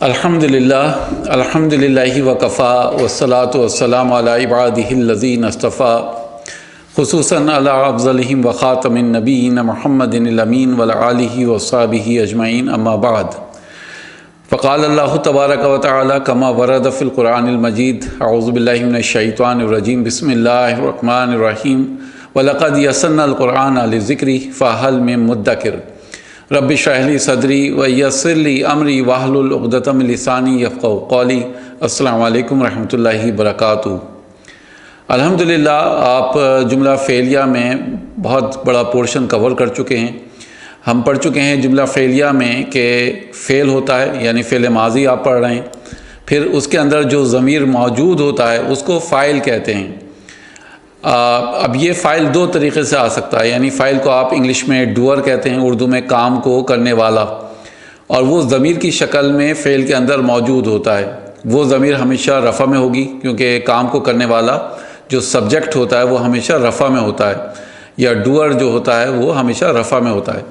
الحمدللہ وکفا والصلاة والسلام علی عبادہ الذین اصطفیٰ خصوصاً علی افضلہم وخاتم النبیین محمد الامین وعلیہ وصحبہ اجمعین اما بعد فقال اللہ تبارک و تعالی کما ورد فی القرآن المجید اعوذ باللہ من الشیطان الرجیم بسم اللہ الرحمن الرحیم وَلَقَدْ يَسَّرْنَا الْقُرْآنَ لِلذِّكْرِ فَهَلْ مِن مُدَّكِرٍ رب اشرح لي صدری ویسر لی امری واحلل عقدۃ من لسانی یفقہوا قولی۔ السلام علیکم ورحمۃ اللہ وبرکاتہ۔ الحمدللہ آپ جملہ فعلیہ میں بہت بڑا پورشن کور کر چکے ہیں۔ ہم پڑھ چکے ہیں جملہ فعلیہ میں کہ فعل ہوتا ہے، یعنی فعل ماضی آپ پڑھ رہے ہیں، پھر اس کے اندر جو ضمیر موجود ہوتا ہے اس کو فاعل کہتے ہیں۔ اب یہ فاعل دو طریقے سے آ سکتا ہے، یعنی فاعل کو آپ انگلش میں ڈوئر کہتے ہیں، اردو میں کام کو کرنے والا، اور وہ ضمیر کی شکل میں فعل کے اندر موجود ہوتا ہے۔ وہ ضمیر ہمیشہ رفع میں ہوگی، کیونکہ کام کو کرنے والا جو سبجیکٹ ہوتا ہے وہ ہمیشہ رفع میں ہوتا ہے، یا ڈوئر جو ہوتا ہے وہ ہمیشہ رفع میں ہوتا ہے۔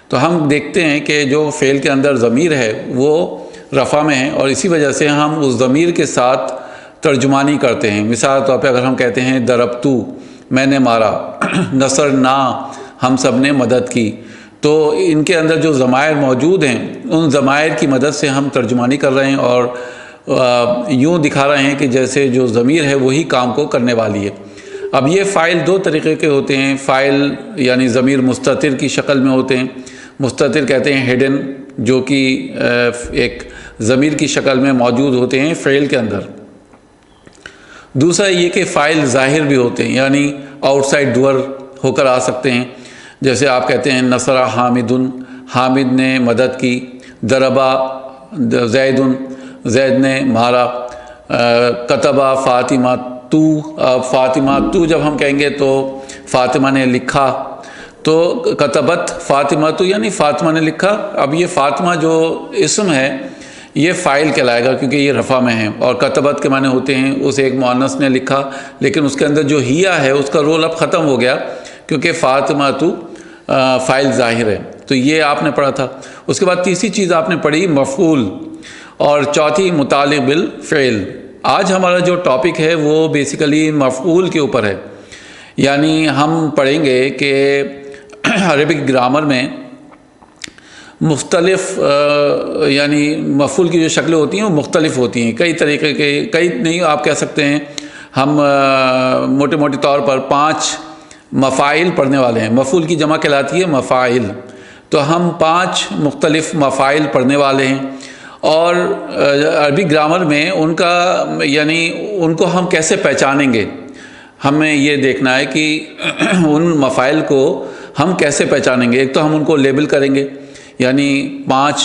تو ہم دیکھتے ہیں کہ جو فعل کے اندر ضمیر ہے وہ رفع میں ہے، اور اسی وجہ سے ہم اس ضمیر کے ساتھ ترجمانی کرتے ہیں۔ مثال طور پہ اگر ہم کہتے ہیں ضربتو، میں نے مارا، نصرنا، ہم سب نے مدد کی، تو ان کے اندر جو ضمائر موجود ہیں ان ضمائر کی مدد سے ہم ترجمانی کر رہے ہیں، اور یوں دکھا رہے ہیں کہ جیسے جو ضمیر ہے وہی کام کو کرنے والی ہے۔ اب یہ فاعل دو طریقے کے ہوتے ہیں۔ فاعل یعنی ضمیر مستتر کی شکل میں ہوتے ہیں، مستتر کہتے ہیں ہڈن، جو کہ ایک ضمیر کی شکل میں موجود ہوتے ہیں فعل کے اندر۔ دوسرا یہ کہ فاعل ظاہر بھی ہوتے ہیں، یعنی آؤٹ سائڈ ڈوئر ہو کر آ سکتے ہیں۔ جیسے آپ کہتے ہیں نصر حامد، حامد نے مدد کی، ضربا زید، زید نے مارا، کتبہ فاطمہ تو، فاطمہ تو جب ہم کہیں گے تو فاطمہ نے لکھا، تو کتبت فاطمہ تو یعنی فاطمہ نے لکھا۔ اب یہ فاطمہ جو اسم ہے یہ فاعل کہلائے گا، کیونکہ یہ رفع میں ہے، اور کتبت کے معنی ہوتے ہیں اس ایک مؤنث نے لکھا، لیکن اس کے اندر جو ہیا ہے اس کا رول اب ختم ہو گیا، کیونکہ فاطمہ تو فاعل ظاہر ہے۔ تو یہ آپ نے پڑھا تھا۔ اس کے بعد تیسری چیز آپ نے پڑھی مفعول، اور چوتھی متعلق بالفعل۔ آج ہمارا جو ٹاپک ہے وہ بیسیکلی مفعول کے اوپر ہے، یعنی ہم پڑھیں گے کہ عربک گرامر میں مختلف یعنی مفعول کی جو شکلیں ہوتی ہیں وہ مختلف ہوتی ہیں، کئی طریقے کے، کئی نہیں آپ کہہ سکتے ہیں، ہم موٹے موٹے طور پر 5 مفاعل پڑھنے والے ہیں۔ مفعول کی جمع کہلاتی ہے مفاعل، تو ہم 5 مختلف مفاعل پڑھنے والے ہیں، اور عربی گرامر میں ان کا یعنی ان کو ہم کیسے پہچانیں گے، ہمیں یہ دیکھنا ہے کہ ان مفاعل کو ہم کیسے پہچانیں گے۔ ایک تو ہم ان کو لیبل کریں گے، یعنی 5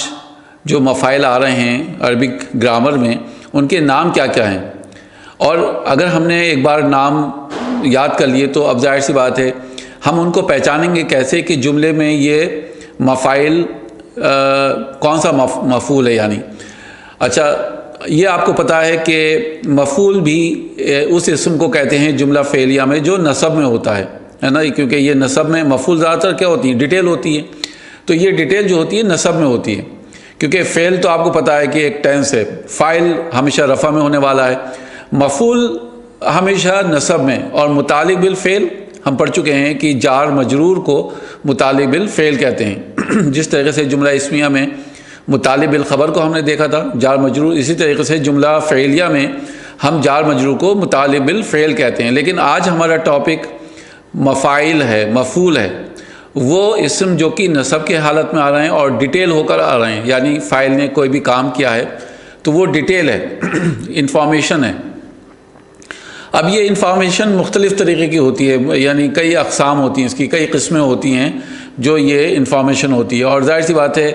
جو مفاعل آ رہے ہیں عربک گرامر میں ان کے نام کیا کیا ہیں، اور اگر ہم نے ایک بار نام یاد کر لیے تو اب ظاہر سی بات ہے ہم ان کو پہچانیں گے کیسے کہ جملے میں یہ مفاعل کون سا مفعول ہے۔ یعنی اچھا، یہ آپ کو پتہ ہے کہ مفعول بھی اس اسم کو کہتے ہیں جملہ فعلیہ میں جو نصب میں ہوتا ہے نا، کیونکہ یہ نصب میں مفعول زیادہ تر کیا ہوتی ہے، ڈیٹیل ہوتی ہے، تو یہ ڈیٹیل جو ہوتی ہے نصب میں ہوتی ہے، کیونکہ فعل تو آپ کو پتہ ہے کہ ایک ٹینس ہے، فاعل ہمیشہ رفع میں ہونے والا ہے، مفعول ہمیشہ نصب میں، اور متعلق بالفعل ہم پڑھ چکے ہیں کہ جار مجرور کو متعلق بالفعل کہتے ہیں۔ جس طریقے سے جملہ اسمیہ میں متعلق بالخبر کو ہم نے دیکھا تھا جار مجرور، اسی طریقے سے جملہ فعلیہ میں ہم جار مجرور کو متعلق بالفعل کہتے ہیں۔ لیکن آج ہمارا ٹاپک مفاعل ہے، مفعول ہے، وہ اسم جو کہ نصب کے حالت میں آ رہے ہیں اور ڈیٹیل ہو کر آ رہے ہیں، یعنی فاعل نے کوئی بھی کام کیا ہے تو وہ ڈیٹیل ہے، انفارمیشن ہے۔ اب یہ انفارمیشن مختلف طریقے کی ہوتی ہے، یعنی کئی اقسام ہوتی ہیں، اس کی کئی قسمیں ہوتی ہیں جو یہ انفارمیشن ہوتی ہے، اور ظاہر سی بات ہے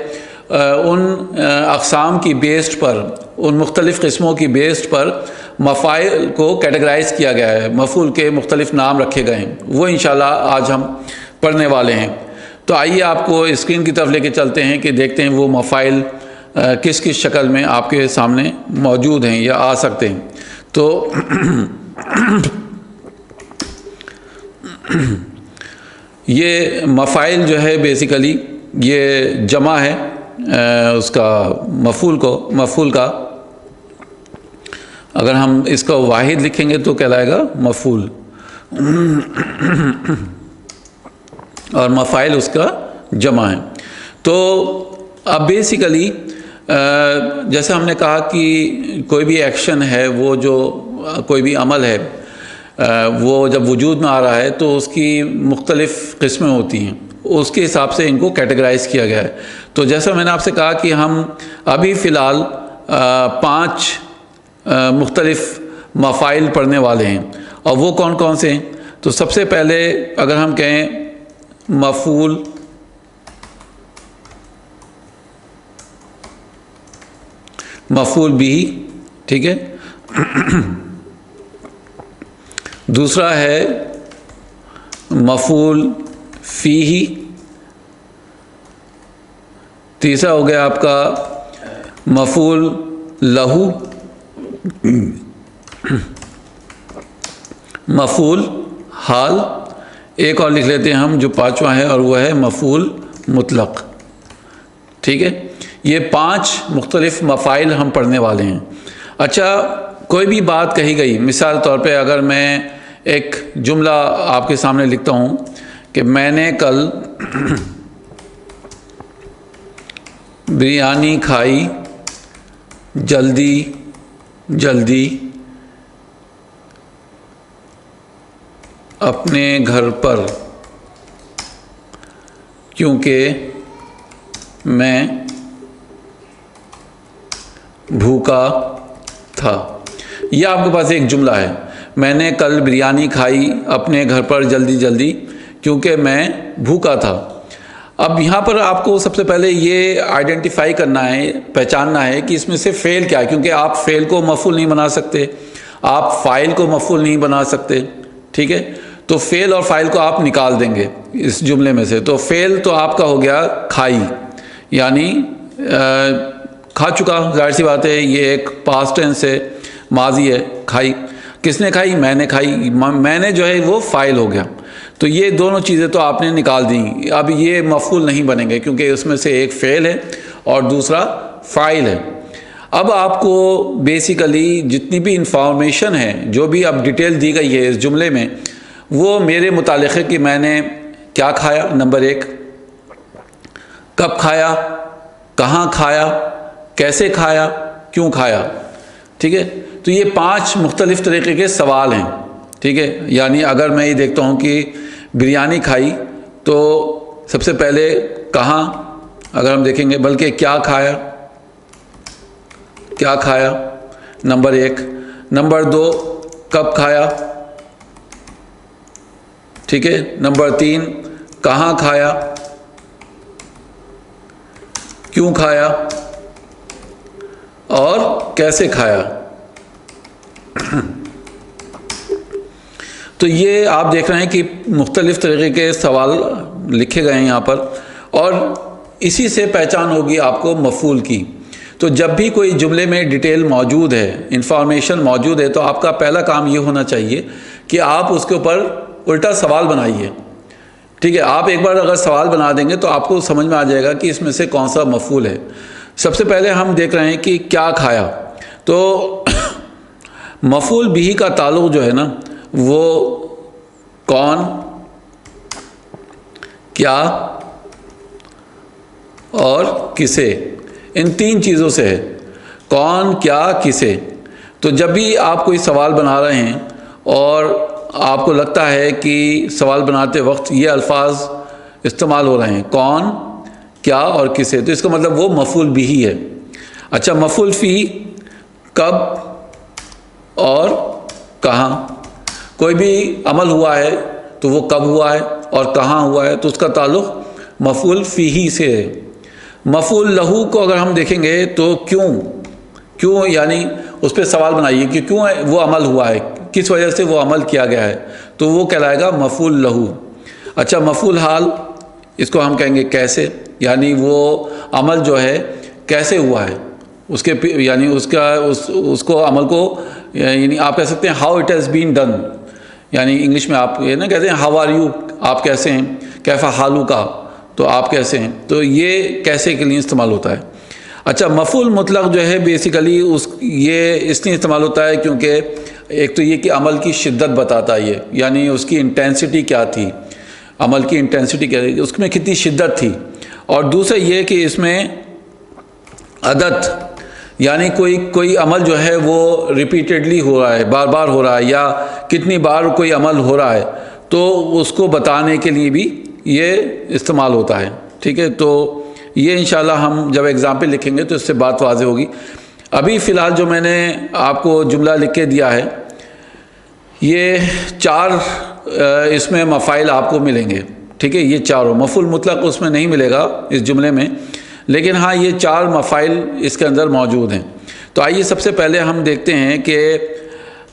ان اقسام کی بیسڈ پر، ان مختلف قسموں کی بیسڈ پر مفاعل کو کیٹیگرائز کیا گیا ہے، مفعول کے مختلف نام رکھے گئے ہیں، وہ انشاءاللہ آج ہم پڑھنے والے ہیں۔ تو آئیے آپ کو اسکرین کی طرف لے کے چلتے ہیں کہ دیکھتے ہیں وہ مفاعل کس کس شکل میں آپ کے سامنے موجود ہیں یا آ سکتے ہیں۔ تو یہ مفاعل جو ہے بیسیکلی یہ جمع ہے، اس کا مفعول کا اگر ہم اس کا واحد لکھیں گے تو کہلائے گا مفعول، اور مفاعل اس کا جمع ہے۔ تو اب بیسیکلی جیسے ہم نے کہا کہ کوئی بھی ایکشن ہے، وہ جو کوئی بھی عمل ہے وہ جب وجود میں آ رہا ہے تو اس کی مختلف قسمیں ہوتی ہیں، اس کے حساب سے ان کو کیٹیگرائز کیا گیا ہے۔ تو جیسا میں نے آپ سے کہا کہ ہم ابھی فی الحال 5 مختلف مفاعل پڑھنے والے ہیں، اور وہ کون کون سے ہیں؟ تو سب سے پہلے اگر ہم کہیں مفعول بھی، ٹھیک ہے، دوسرا ہے مفعول فیہ، تیسرا ہو گیا آپ کا مفعول لہو، مفعول حال، ایک اور لکھ لیتے ہیں ہم جو 5واں ہے، اور وہ ہے مفعول مطلق، ٹھیک ہے۔ یہ 5 مختلف مفاعل ہم پڑھنے والے ہیں۔ اچھا، کوئی بھی بات کہی گئی، مثال طور پہ اگر میں ایک جملہ آپ کے سامنے لکھتا ہوں کہ میں نے کل بریانی کھائی جلدی اپنے گھر پر کیونکہ میں بھوکا تھا۔ یہ آپ کے پاس ایک جملہ ہے، میں نے کل بریانی کھائی اپنے گھر پر جلدی کیونکہ میں بھوکا تھا۔ اب یہاں پر آپ کو سب سے پہلے یہ آئیڈینٹیفائی کرنا ہے، پہچاننا ہے کہ اس میں سے فعل کیا ہے، کیونکہ آپ فعل کو مفعول نہیں بنا سکتے، آپ فاعل کو مفعول نہیں بنا سکتے، ٹھیک ہے۔ تو فعل اور فاعل کو آپ نکال دیں گے اس جملے میں سے۔ تو فعل تو آپ کا ہو گیا کھائی، یعنی کھا چکا، ظاہر سی بات ہے یہ ایک پاسٹ ٹینس ہے، ماضی ہے، کھائی۔ کس نے کھائی؟ میں نے کھائی، میں نے جو ہے وہ فاعل ہو گیا۔ تو یہ دونوں چیزیں تو آپ نے نکال دیں، اب یہ مفعول نہیں بنیں گے کیونکہ اس میں سے ایک فعل ہے اور دوسرا فاعل ہے۔ اب آپ کو بیسیکلی جتنی بھی انفارمیشن ہے، جو بھی اب ڈیٹیل دی گئی ہے اس جملے میں، وہ میرے متعلق ہے کہ میں نے کیا کھایا، نمبر 1، کب کھایا، کہاں کھایا، کیسے کھایا، کیوں کھایا، ٹھیک ہے۔ تو یہ 5 مختلف طریقے کے سوال ہیں، ٹھیک ہے۔ یعنی اگر میں یہ دیکھتا ہوں کہ بریانی کھائی تو سب سے پہلے کہاں اگر ہم دیکھیں گے، بلکہ کیا کھایا، نمبر 1، نمبر 2 کب کھایا، ٹھیک ہے، نمبر 3 کہاں کھایا، کیوں کھایا، اور کیسے کھایا۔ تو یہ آپ دیکھ رہے ہیں کہ مختلف طریقے کے سوال لکھے گئے ہیں یہاں پر، اور اسی سے پہچان ہوگی آپ کو مفعول کی۔ تو جب بھی کوئی جملے میں ڈیٹیل موجود ہے، انفارمیشن موجود ہے، تو آپ کا پہلا کام یہ ہونا چاہیے کہ آپ اس کے اوپر الٹا سوال بنائیے، ٹھیک ہے۔ آپ ایک بار اگر سوال بنا دیں گے تو آپ کو سمجھ میں آ جائے گا کہ اس میں سے کون سا مفعول ہے۔ سب سے پہلے ہم دیکھ رہے ہیں کہ کیا کھایا، تو مفعول بھی کا تعلق جو ہے نا، وہ کون، کیا اور کسے، ان 3 چیزوں سے ہے، کون، کیا، کسے۔ تو جب بھی آپ کوئی سوال بنا رہے ہیں اور آپ کو لگتا ہے کہ سوال بناتے وقت یہ الفاظ استعمال ہو رہے ہیں، کون، کیا اور کسے، تو اس کا مطلب وہ مفعول بھی ہے۔ اچھا، مفعول فی کب اور کہاں، کوئی بھی عمل ہوا ہے تو وہ کب ہوا ہے اور کہاں ہوا ہے، تو اس کا تعلق مفعول فیہ سے ہے۔ مفعول لہو کو اگر ہم دیکھیں گے تو کیوں یعنی اس پہ سوال بنائیے کہ کیوں وہ عمل ہوا ہے، کس وجہ سے وہ عمل کیا گیا ہے، تو وہ کہلائے گا مفعول لہو۔ اچھا، مفعول حال، اس کو ہم کہیں گے کیسے، یعنی وہ عمل جو ہے کیسے ہوا ہے، اس کے یعنی اس کو عمل کو، یعنی آپ کہہ سکتے ہیں how it has been done, یعنی انگلش میں آپ یہ نا کہتے ہیں ہاؤ آر یو، آپ کیسے ہیں، کیفا حالو کا، تو آپ کیسے ہیں، تو یہ کیسے کے لیے استعمال ہوتا ہے۔ اچھا، مفعول مطلق جو ہے بیسیکلی یہ اس لیے استعمال ہوتا ہے کیونکہ ایک تو یہ کہ عمل کی شدت بتاتا ہے، یہ یعنی اس کی انٹینسٹی کیا تھی، عمل کی انٹینسٹی کیا تھی، اس میں کتنی شدت تھی، اور دوسرا یہ کہ اس میں عدد یعنی کوئی عمل جو ہے وہ ریپیٹیڈلی ہو رہا ہے، بار بار ہو رہا ہے، یا کتنی بار کوئی عمل ہو رہا ہے، تو اس کو بتانے کے لیے بھی یہ استعمال ہوتا ہے۔ ٹھیک ہے، تو یہ انشاءاللہ ہم جب اگزامپل لکھیں گے تو اس سے بات واضح ہوگی۔ ابھی فی الحال جو میں نے آپ کو جملہ لکھ کے دیا ہے، یہ 4 اس میں مفاعل آپ کو ملیں گے۔ ٹھیک ہے، یہ چاروں مفعول مطلق اس میں نہیں ملے گا اس جملے میں، لیکن ہاں یہ 4 مفاعل اس کے اندر موجود ہیں۔ تو آئیے سب سے پہلے ہم دیکھتے ہیں کہ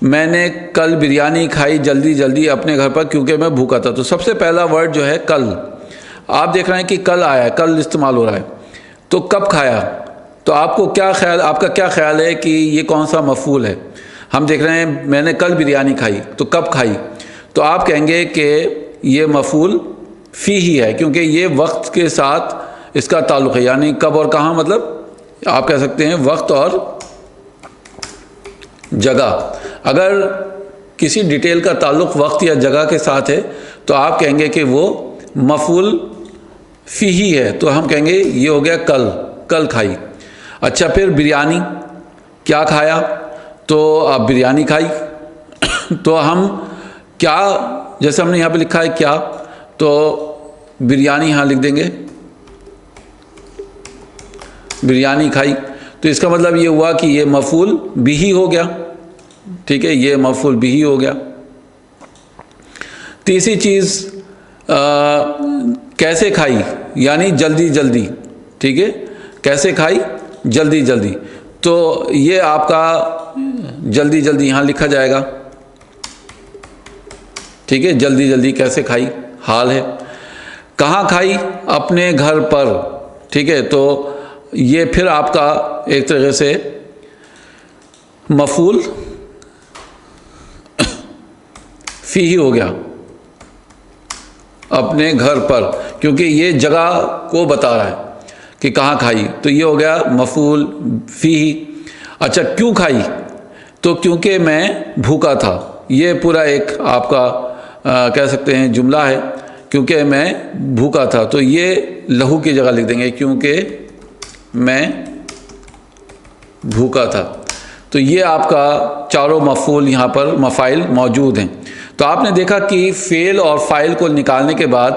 میں نے کل بریانی کھائی جلدی جلدی اپنے گھر پر کیونکہ میں بھوکا تھا۔ تو سب سے پہلا ورڈ جو ہے کل، آپ دیکھ رہے ہیں کہ کل آیا ہے، کل استعمال ہو رہا ہے۔ تو کب کھایا، تو آپ کا کیا خیال ہے کہ یہ کون سا مفعول ہے؟ ہم دیکھ رہے ہیں میں نے کل بریانی کھائی، تو کب کھائی، تو آپ کہیں گے کہ یہ مفعول فی ہی ہے، کیونکہ یہ وقت کے ساتھ اس کا تعلق ہے، یعنی کب اور کہاں، مطلب آپ کہہ سکتے ہیں وقت اور جگہ۔ اگر کسی ڈیٹیل کا تعلق وقت یا جگہ کے ساتھ ہے تو آپ کہیں گے کہ وہ مفعول فی ہی ہے، تو ہم کہیں گے یہ ہو گیا کل کھائی۔ اچھا، پھر بریانی، کیا کھایا، تو آپ بریانی کھائی، تو ہم کیا، جیسے ہم نے یہاں پہ لکھا ہے کیا، تو بریانی یہاں لکھ دیں گے، بریانی کھائی، تو اس کا مطلب یہ ہوا کہ یہ مفعول بھی ہی ہو گیا۔ ٹھیک ہے، یہ مفعول بھی ہی ہو گیا۔ تیسری چیز کیسے کھائی، یعنی جلدی جلدی۔ ٹھیک ہے، کیسے کھائی، جلدی جلدی، تو یہ آپ کا جلدی جلدی یہاں لکھا جائے گا۔ ٹھیک ہے، جلدی جلدی کیسے کھائی حال ہے۔ کہاں کھائی، اپنے گھر پر۔ ٹھیک ہے، تو یہ پھر آپ کا ایک طرح سے مفعول فی ہی ہو گیا، اپنے گھر پر، کیونکہ یہ جگہ کو بتا رہا ہے کہ کہاں کھائی، تو یہ ہو گیا مفعول فی ہی۔ اچھا، کیوں کھائی، تو کیونکہ میں بھوکا تھا، یہ پورا ایک آپ کا کہہ سکتے ہیں جملہ ہے، کیونکہ میں بھوکا تھا، تو یہ لہو کی جگہ لکھ دیں گے، کیونکہ میں بھوکا تھا۔ تو یہ آپ کا چاروں مفعول یہاں پر مفاعل موجود ہیں۔ تو آپ نے دیکھا کہ فعل اور فاعل کو نکالنے کے بعد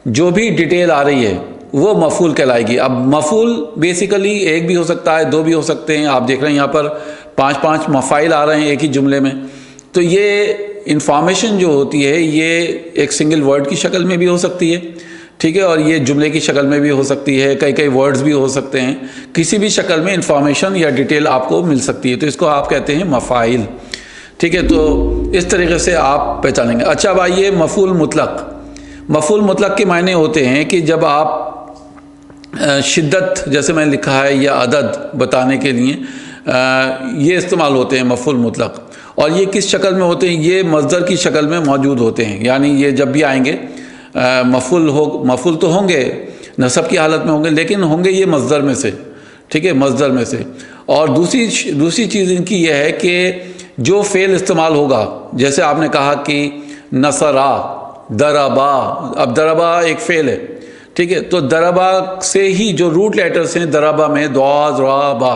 جو بھی ڈیٹیل آ رہی ہے وہ مفعول کہلائے گی۔ اب مفعول بیسیکلی ایک بھی ہو سکتا ہے، 2 بھی ہو سکتے ہیں، آپ دیکھ رہے ہیں یہاں پر 5 مفاعل آ رہے ہیں ایک ہی جملے میں۔ تو یہ انفارمیشن جو ہوتی ہے یہ ایک سنگل ورڈ کی شکل میں بھی ہو سکتی ہے، ٹھیک ہے، اور یہ جملے کی شکل میں بھی ہو سکتی ہے، کئی ورڈز بھی ہو سکتے ہیں، کسی بھی شکل میں انفارمیشن یا ڈیٹیل آپ کو مل سکتی ہے، تو اس کو آپ کہتے ہیں مفاعل۔ ٹھیک ہے، تو اس طریقے سے آپ پہچانیں گے۔ اچھا، اب آئیے مفعول مطلق۔ مفعول مطلق کے معنی ہوتے ہیں کہ جب آپ شدت، جیسے میں نے لکھا ہے، یا عدد بتانے کے لیے یہ استعمال ہوتے ہیں مفعول مطلق، اور یہ کس شکل میں ہوتے ہیں، یہ مصدر کی شکل میں موجود ہوتے ہیں، یعنی یہ جب بھی آئیں گے مفعول تو ہوں گے، نصب کی حالت میں ہوں گے، لیکن ہوں گے یہ مصدر میں سے۔ ٹھیک ہے، مصدر میں سے۔ اور دوسری چیز ان کی یہ ہے کہ جو فعل استعمال ہوگا، جیسے آپ نے کہا کہ نصرا، دربا، اب دربا ایک فعل ہے، ٹھیک ہے، تو دربا سے ہی جو روٹ لیٹرز ہیں دربا میں، دعا، ذرا، با،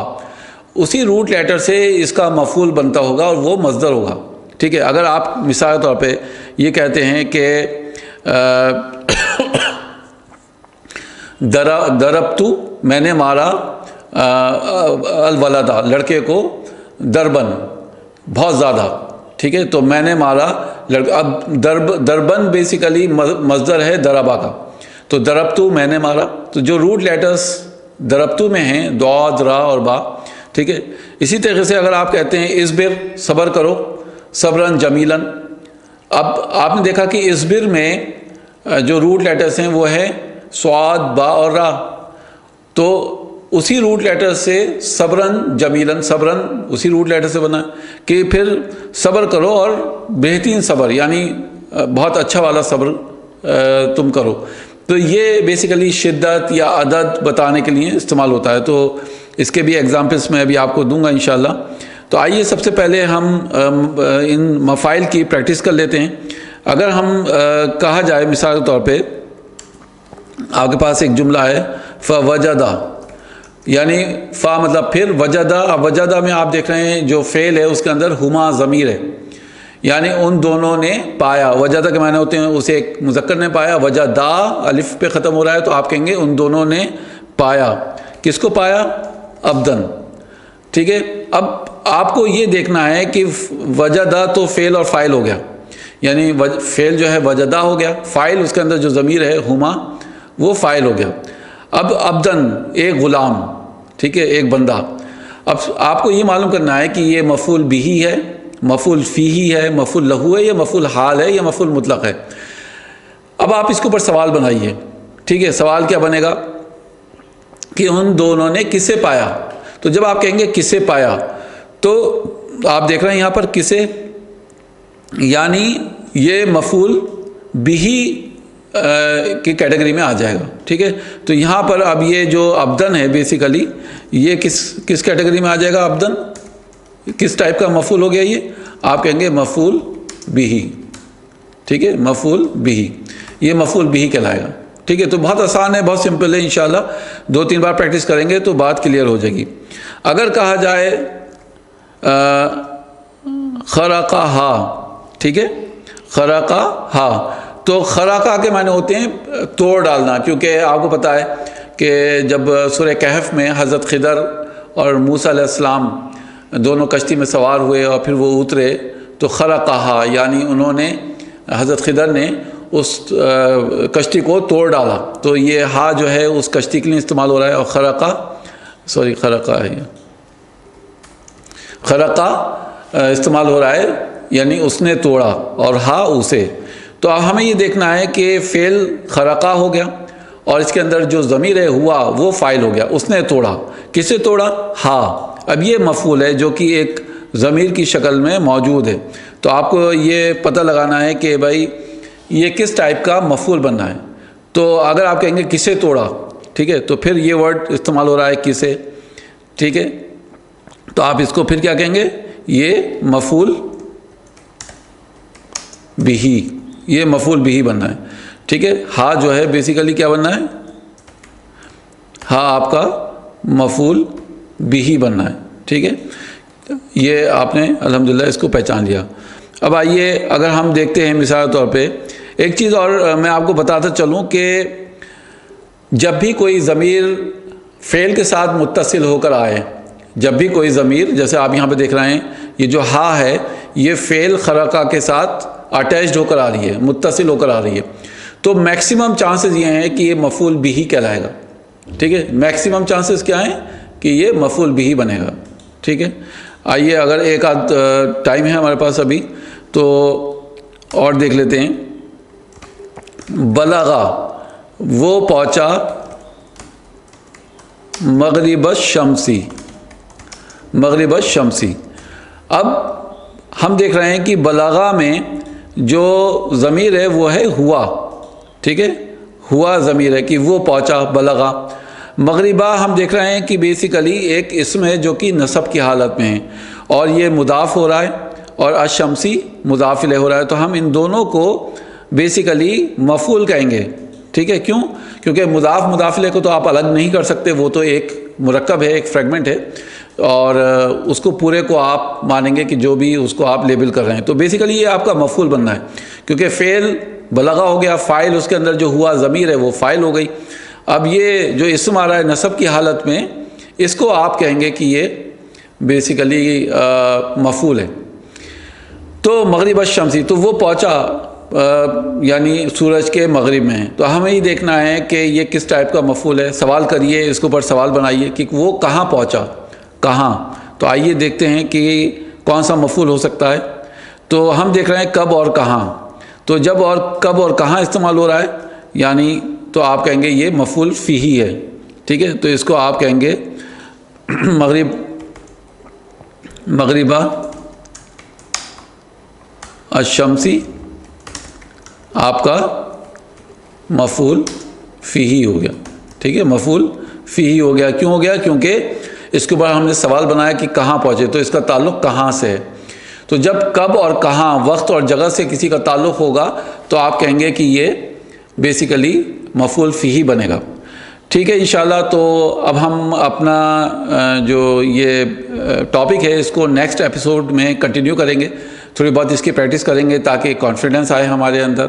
اسی روٹ لیٹر سے اس کا مفعول بنتا ہوگا اور وہ مصدر ہوگا۔ ٹھیک ہے، اگر آپ مثال طور پہ یہ کہتے ہیں کہ دربتو، میں نے مارا، الولدہ، لڑکے کو، دربن، بہت زیادہ، ٹھیک ہے، تو میں نے مارا لڑکا۔ اب دربن بیسیکلی مصدر ہے دربا کا، تو دربتو میں نے مارا، تو جو روٹ لیٹرز دربتو میں ہیں، دعا، ذرا اور با، ٹھیک ہے۔ اسی طریقے سے اگر آپ کہتے ہیں اصبر، صبر کرو، صبرن جمیلن، اب آپ نے دیکھا کہ اصبر میں جو روٹ لیٹرز ہیں وہ ہے صاد، با اور را، تو اسی روٹ لیٹر سے صبرن جمیلن، صبرن اسی روٹ لیٹر سے بنا کہ پھر صبر کرو اور بہترین صبر، یعنی بہت اچھا والا صبر تم کرو۔ تو یہ بیسیکلی شدت یا عدد بتانے کے لیے استعمال ہوتا ہے. تو اس کے بھی ایگزامپلس میں ابھی آپ کو دوں گا انشاءاللہ. تو آئیے سب سے پہلے ہم ان مفائل کی پریکٹس کر لیتے ہیں. اگر ہم کہا جائے مثال کے طور پہ آپ کے پاس ایک جملہ ہے فوجدہ، یعنی فا مطلب پھر وجدہ. اب وجدہ میں آپ دیکھ رہے ہیں جو فعل ہے اس کے اندر ہما ضمیر ہے، یعنی ان دونوں نے پایا. وجدہ کے معنی ہوتے ہیں اسے ایک مذکر نے پایا، وجدہ الف پہ ختم ہو رہا ہے تو آپ کہیں گے ان دونوں نے پایا. کس کو پایا؟ عبدن. ٹھیک ہے. اب آپ کو یہ دیکھنا ہے کہ وجدہ تو فعل اور فاعل ہو گیا، یعنی فعل جو ہے وجدہ ہو گیا، فاعل اس کے اندر جو ضمیر ہے ہما وہ فاعل ہو گیا. اب عبدن ایک غلام، ٹھیک ہے، ایک بندہ. اب آپ کو یہ معلوم کرنا ہے کہ یہ مفعول بہی ہے، مفعول فیہی ہے، مفعول لہو ہے، یا مفعول حال ہے، یا مفعول مطلق ہے. اب آپ اس کے اوپر سوال بنائیے. ٹھیک ہے. سوال کیا بنے گا کہ ان دونوں نے کسے پایا. تو جب آپ کہیں گے کسے پایا تو آپ دیکھ رہے ہیں یہاں پر کسے، یعنی یہ مفعول بہی کی کیٹیگری میں آ جائے گا. ٹھیک ہے. تو یہاں پر اب یہ جو عبدن ہے بیسیکلی یہ کس کیٹیگری میں آ جائے گا؟ عبدن کس ٹائپ کا مفعول ہو گیا؟ یہ آپ کہیں گے مفعول بہی. ٹھیک ہے. مفعول بہی، یہ مفعول بہی کہلائے گا. ٹھیک ہے. تو بہت آسان ہے، بہت سمپل ہے. انشاءاللہ 2-3 بار پریکٹس کریں گے تو بات کلیئر ہو جائے گی. اگر کہا جائے خرقہا، ٹھیک ہے، خرقہا، تو خرقہ کے معنی ہوتے ہیں توڑ ڈالنا. کیونکہ آپ کو پتہ ہے کہ جب سورہ کہف میں حضرت خضر اور موسیٰ علیہ السلام دونوں کشتی میں سوار ہوئے اور پھر وہ اترے تو خرقہا، یعنی انہوں نے حضرت خضر نے اس کشتی کو توڑ ڈالا. تو یہ ہا جو ہے اس کشتی کے لیے استعمال ہو رہا ہے، اور خرقہ ہے، خرقہ استعمال ہو رہا ہے یعنی اس نے توڑا، اور ہا اسے. تو اب ہمیں یہ دیکھنا ہے کہ فعل خرقہ ہو گیا اور اس کے اندر جو ضمیر ہے ہوا وہ فاعل ہو گیا. اس نے توڑا. کسے توڑا؟ ہا. اب یہ مفعول ہے جو کہ ایک ضمیر کی شکل میں موجود ہے. تو آپ کو یہ پتہ لگانا ہے کہ بھائی یہ کس ٹائپ کا مفعول بننا ہے. تو اگر آپ کہیں گے کسے توڑا، ٹھیک ہے، تو پھر یہ ورڈ استعمال ہو رہا ہے کسے. ٹھیک ہے. تو آپ اس کو پھر کیا کہیں گے؟ یہ مفعول بہی، یہ مفعول بہی بننا ہے. ٹھیک ہے. ہا جو ہے بیسیکلی کیا بننا ہے؟ ہا آپ کا مفعول بہی بننا ہے. ٹھیک ہے. یہ آپ نے الحمدللہ اس کو پہچان لیا. اب آئیے اگر ہم دیکھتے ہیں مثال کے طور پہ ایک چیز اور میں آپ کو بتاتا چلوں کہ جب بھی کوئی ضمیر فعل کے ساتھ متصل ہو کر آئے، جب بھی کوئی ضمیر، جیسے آپ یہاں پہ دیکھ رہے ہیں یہ جو ہا ہے یہ فعل خرقہ کے ساتھ اٹیچڈ ہو کر آ رہی ہے، متصل ہو کر آ رہی ہے، تو میکسیمم چانسز یہ ہیں کہ یہ مفعول بہی کہلائے گا. ٹھیک ہے. میکسیمم چانسز کیا ہیں کہ یہ مفعول بہی بنے گا. ٹھیک ہے. آئیے اگر ایک آدھ ٹائم ہے ہمارے پاس ابھی تو اور دیکھ لیتے ہیں. بلغا وہ پہنچا مغرب الشمسی، مغرب الشمسی. اب ہم دیکھ رہے ہیں کہ بلغا میں جو ضمیر ہے وہ ہے ہوا. ٹھیک ہے. ہوا ضمیر ہے کہ وہ پہنچا بلغا. مغربہ ہم دیکھ رہے ہیں کہ بیسیکلی ایک اسم ہے جو کہ نصب کی حالت میں ہے اور یہ مضاف ہو رہا ہے اور الشمسی مضاف الیہ ہو رہا ہے. تو ہم ان دونوں کو بیسیکلی مفعول کہیں گے. ٹھیک ہے. کیوں؟ کیونکہ مضاف الیہ کو تو آپ الگ نہیں کر سکتے، وہ تو ایک مرکب ہے، ایک فریگمنٹ ہے، اور اس کو پورے کو آپ مانیں گے کہ جو بھی اس کو آپ لیبل کر رہے ہیں. تو بیسیکلی یہ آپ کا مفعول بننا ہے کیونکہ فعل بلغا ہو گیا، فاعل اس کے اندر جو ہوا ضمیر ہے وہ فاعل ہو گئی. اب یہ جو اسم آ رہا ہے نصب کی حالت میں اس کو آپ کہیں گے کہ یہ بیسیکلی مفعول ہے. تو مغرب الشمسی، تو وہ پہنچا یعنی سورج کے مغرب میں ہے. تو ہمیں یہ دیکھنا ہے کہ یہ کس ٹائپ کا مفعول ہے. سوال کریے، اس کے اوپر سوال بنائیے کہ وہ کہاں پہنچا، کہاں. تو آئیے دیکھتے ہیں کہ کون سا مفعول ہو سکتا ہے. تو ہم دیکھ رہے ہیں کب اور کہاں. تو جب اور کب اور کہاں استعمال ہو رہا ہے یعنی تو آپ کہیں گے یہ مفعول فیہی ہے. ٹھیک ہے. تو اس کو آپ کہیں گے مغربہ الشمسی آپ کا مفعول فیہی ہو گیا، ٹھیک ہے، مفعول فیہی ہو گیا. کیوں ہو گیا؟ کیونکہ اس کے اوپر ہم نے سوال بنایا کہ کہاں پہنچے، تو اس کا تعلق کہاں سے ہے. تو جب کب اور کہاں، وقت اور جگہ سے کسی کا تعلق ہوگا تو آپ کہیں گے کہ یہ بیسیکلی مفعول فیہی بنے گا. ٹھیک ہے انشاءاللہ. تو اب ہم اپنا جو یہ ٹاپک ہے اس کو نیکسٹ ایپیسوڈ میں کنٹینیو کریں گے، تھوڑی بہت اس کی پریکٹس کریں گے تاکہ کانفیڈنس آئے ہمارے اندر.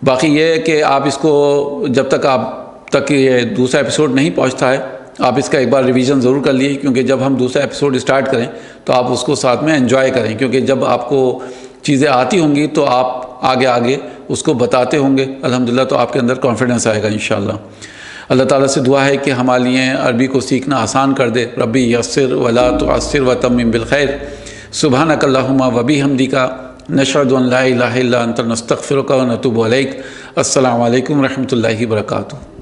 باقی یہ ہے کہ آپ اس کو جب تک آپ تک یہ دوسرا ایپیسوڈ نہیں پہنچتا ہے آپ اس کا ایک بار ریویژن ضرور کر لیے، کیونکہ جب ہم دوسرا ایپیسوڈ اسٹارٹ کریں تو آپ اس کو ساتھ میں انجوائے کریں، کیونکہ جب آپ کو چیزیں آتی ہوں گی تو آپ آگے اس کو بتاتے ہوں گے الحمدللہ، تو آپ کے اندر کانفیڈنس آئے گا انشاءاللہ. اللہ تعالیٰ سے دعا ہے کہ ہمارے لیے عربی کو سیکھنا آسان کر دے. ربی یسر ولا تعسر وتمم بالخیر. سبحانک اللہم و بحمدک نشہد ان لا الہ الا انت نستغفرک و نتوب الیک. السلام علیکم ورحمۃ اللہ وبرکاتہ.